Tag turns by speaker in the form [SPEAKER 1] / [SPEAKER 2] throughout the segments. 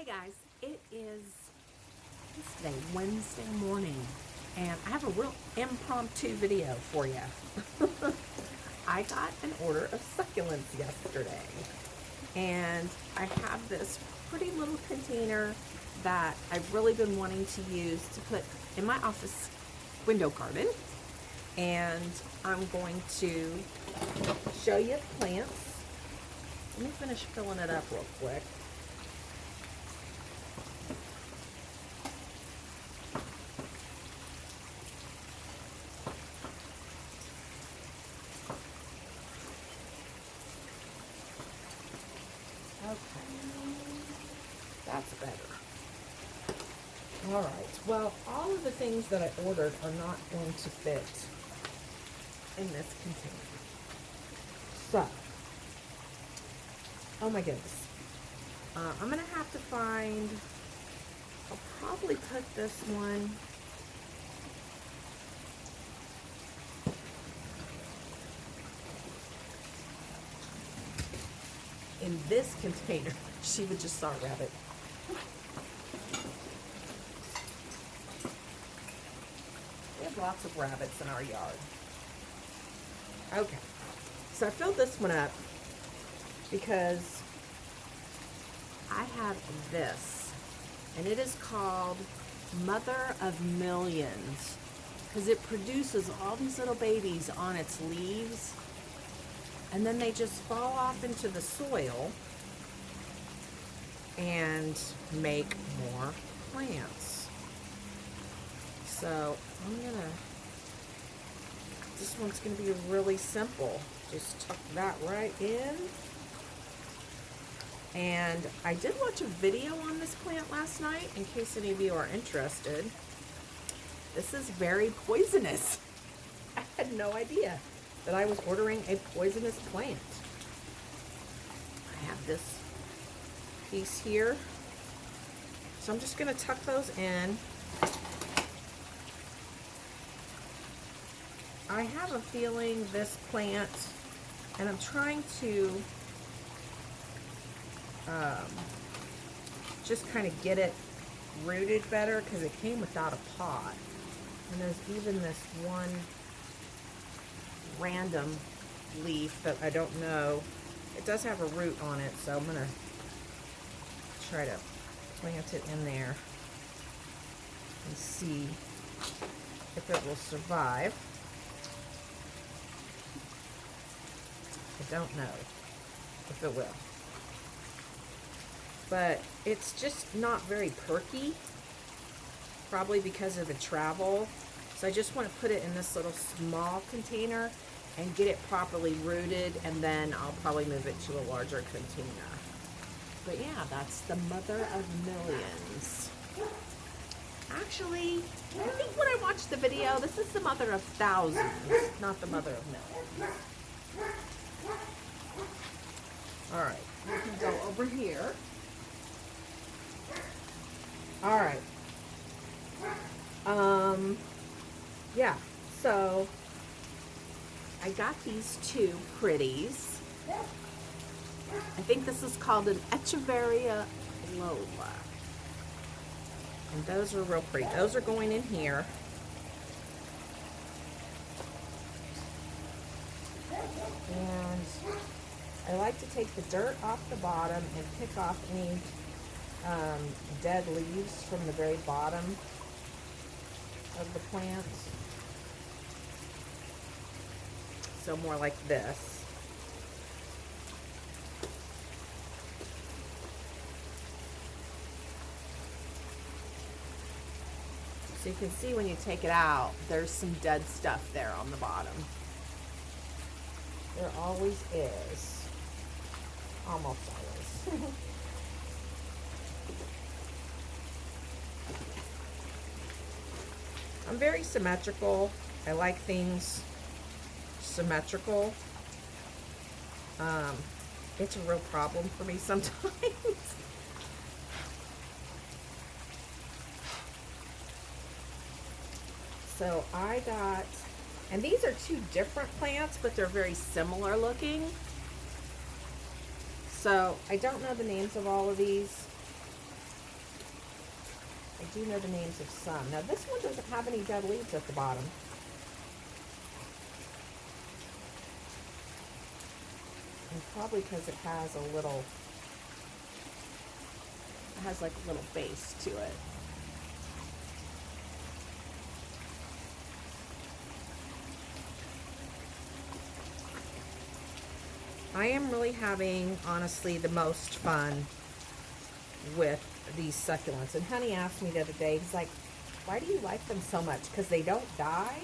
[SPEAKER 1] Hey guys, it is today, Wednesday morning, and I have a real impromptu video for you. I got an order of succulents yesterday, and I have this pretty little container that I've really been wanting to use to put in my office window garden, and I'm going to show you the plants. Let me finish filling it up real quick. Okay, that's better. All right, well, all of the things that I ordered are not going to fit in this container. So, oh my goodness. I'm gonna have to find, I'll probably put this one in this container. She would just saw a rabbit. We have lots of rabbits in our yard. Okay, so I filled this one up because I have this, and it is called Mother of Millions because it produces all these little babies on its leaves, and then they just fall off into the soil and make more plants. So this one's gonna be really simple. Just tuck that right in. And I did watch a video on this plant last night, in case any of you are interested. This is very poisonous. I had no idea that I was ordering a poisonous plant. I have this piece here. So I'm just gonna tuck those in. I have a feeling this plant, and I'm trying to just kind of get it rooted better because it came without a pot. And there's even this one random leaf that I don't know. It does have a root on it, so I'm gonna try to plant it in there and see if it will survive. I don't know if it will. But it's just not very perky, probably because of the travel. So I just want to put it in this little small container and get it properly rooted, and then I'll probably move it to a larger container. But yeah, that's the Mother of Millions. Actually, I think when I watched the video, this is the Mother of Thousands, not the Mother of Millions. All right, we can go over here. All right. Yeah, so I got these two pretties. I think this is called an Echeveria Lola. And those are real pretty. Those are going in here. And I like to take the dirt off the bottom and pick off any dead leaves from the very bottom of the plant. So more like this. So you can see when you take it out, there's some dead stuff there on the bottom. There always is. Almost always. I'm very symmetrical. I like things symmetrical. It's a real problem for me sometimes. So I got, and these are two different plants, but they're very similar looking. So I don't know the names of all of these. do know the names of some. Now this one doesn't have any dead leaves at the bottom. And probably because it has a little, it has like a little base to it. I am really having, honestly, the most fun with these succulents. And Honey asked me the other day, he's like, why do you like them so much? Because they don't die?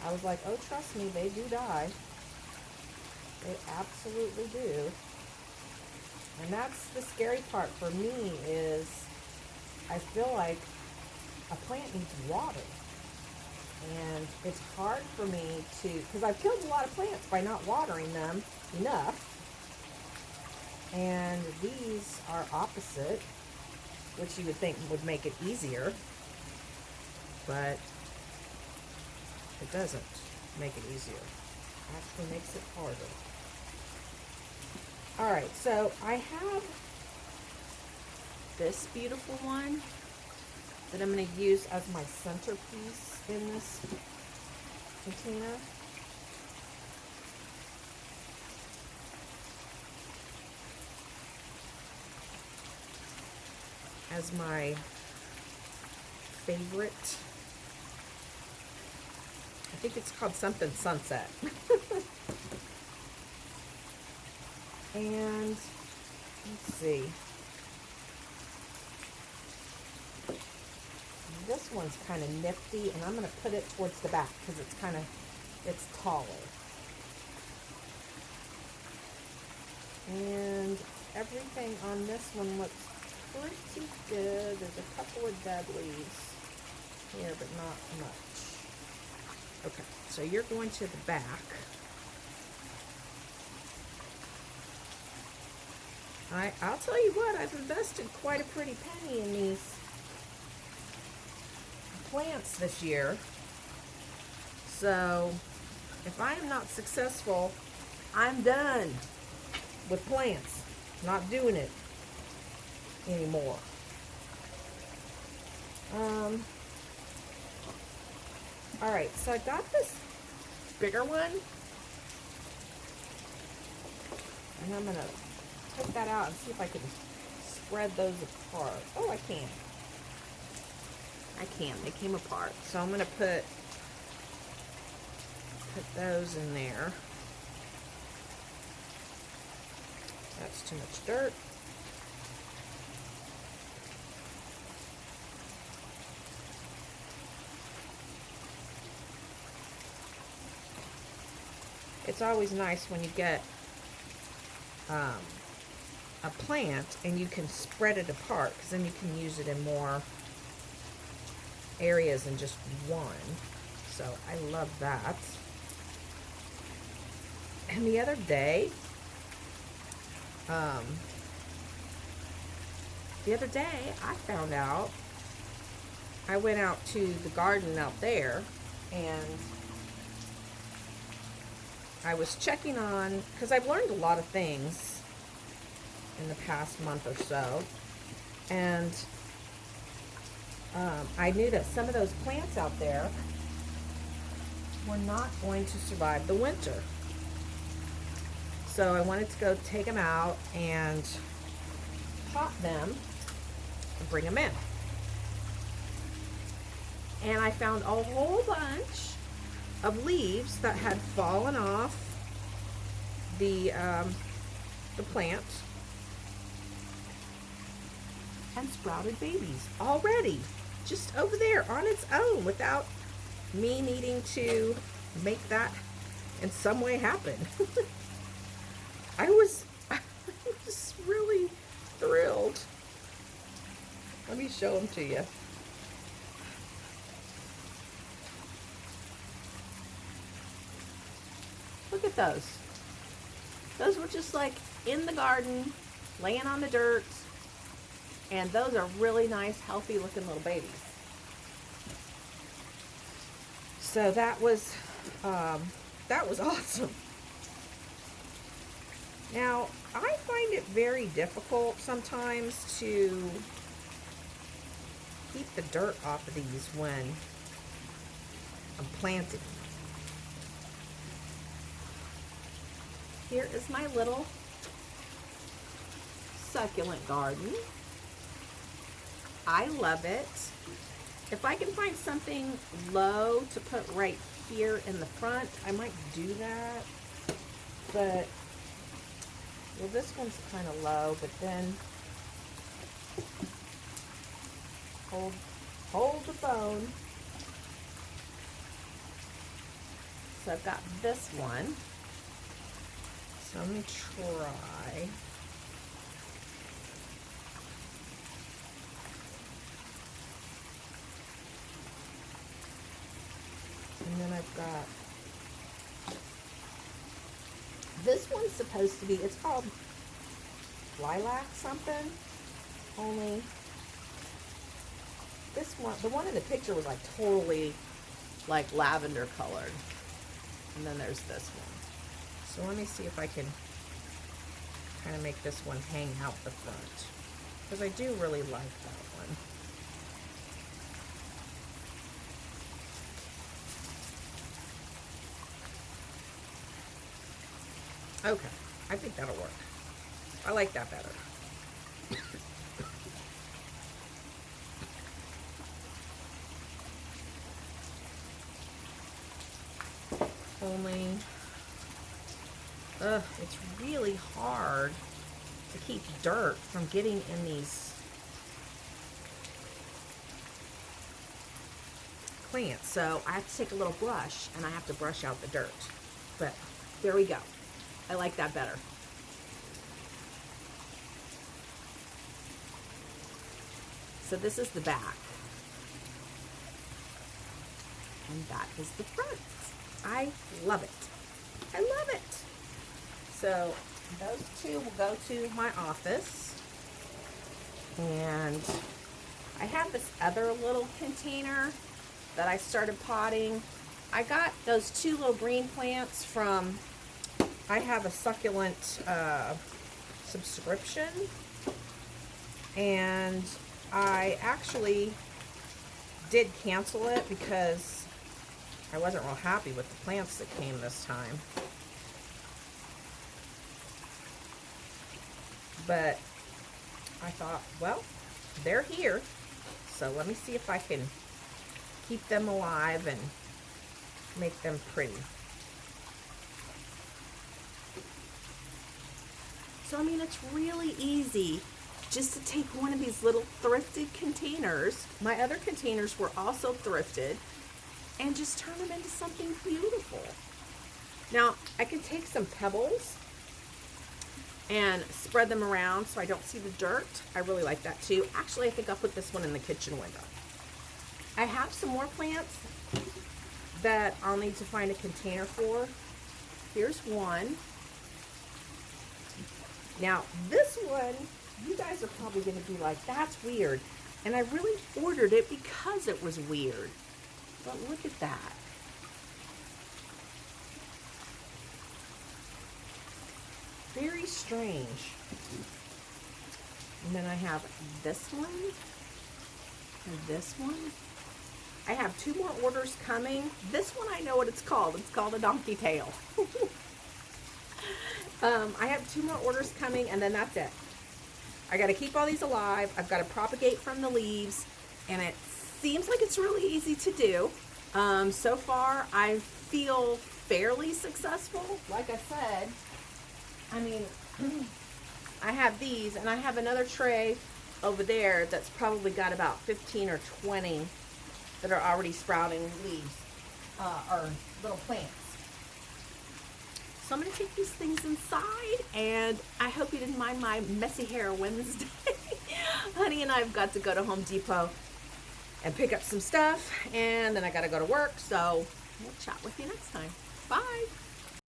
[SPEAKER 1] I was like, oh, trust me, they do die. They absolutely do. And that's the scary part for me is I feel like a plant needs water. And it's hard for me to, because I've killed a lot of plants by not watering them enough. And these are opposite, which you would think would make it easier, but it doesn't make it easier. It actually makes it harder. All right, so I have this beautiful one that I'm going to use as my centerpiece in this container. As my favorite. I think it's called something Sunset. And let's see. This one's kind of nifty, and I'm going to put it towards the back because it's taller. And everything on this one looks pretty good. There's a couple of dead leaves here, but not much. Okay, so you're going to the back. I'll tell you what, I've invested quite a pretty penny in these plants this year. So if I am not successful, I'm done with plants. Not doing it anymore. All right, so I got this bigger one, and I'm gonna take that out and see if I can spread those apart. Oh, I can. They came apart. So I'm gonna put those in there. That's too much dirt. It's always nice when you get a plant and you can spread it apart, because then you can use it in more areas than just one. So I love that. And the other day, I found out, I went out to the garden out there, and I was checking on, because I've learned a lot of things in the past month or so, and I knew that some of those plants out there were not going to survive the winter. So I wanted to go take them out and pot them and bring them in. And I found a whole bunch of leaves that had fallen off the plant and sprouted babies already, just over there on its own, without me needing to make that in some way happen. I was really thrilled. Let me show them to you. Look at those. Those were just like in the garden, laying on the dirt, and those are really nice, healthy looking little babies. So that was awesome. Now, I find it very difficult sometimes to keep the dirt off of these when I'm planting. Here is my little succulent garden. I love it. If I can find something low to put right here in the front, I might do that. But, well, this one's kind of low, but then hold the phone. So I've got this one. So let me try. And then I've got, this one's supposed to be, it's called lilac something, only this one, the one in the picture was like totally like lavender colored. And then there's this one. So let me see if I can kind of make this one hang out the front, because I do really like that one. Okay, I think that'll work. I like that better. Only, it's really hard to keep dirt from getting in these plants. So I have to take a little brush and I have to brush out the dirt. But there we go. I like that better. So this is the back. And that is the front. I love it. I love it. So those two will go to my office. And I have this other little container that I started potting. I got those two little green plants from, I have a succulent subscription, and I actually did cancel it because I wasn't real happy with the plants that came this time. But I thought, well, they're here, so let me see if I can keep them alive and make them pretty. So, I mean, it's really easy just to take one of these little thrifted containers. My other containers were also thrifted, and just turn them into something beautiful. Now, I can take some pebbles and spread them around so I don't see the dirt. I really like that too. Actually, I think I'll put this one in the kitchen window. I have some more plants that I'll need to find a container for. Here's one. Now, this one, you guys are probably going to be like, that's weird. And I really ordered it because it was weird. But look at that. Very strange. And then I have this one and this one. I have two more orders coming. This one I know what it's called. It's called a donkey tail. I have two more orders coming, and then that's it. I got to keep all these alive. I've got to propagate from the leaves, and it seems like it's really easy to do. So far, I feel fairly successful. Like I said, I mean, I have these, and I have another tray over there that's probably got about 15 or 20 that are already sprouting leaves, or little plants. So I'm going to take these things inside, and I hope you didn't mind my messy hair Wednesday. Honey and I have got to go to Home Depot and pick up some stuff, and then I got to go to work, so we'll chat with you next time. Bye.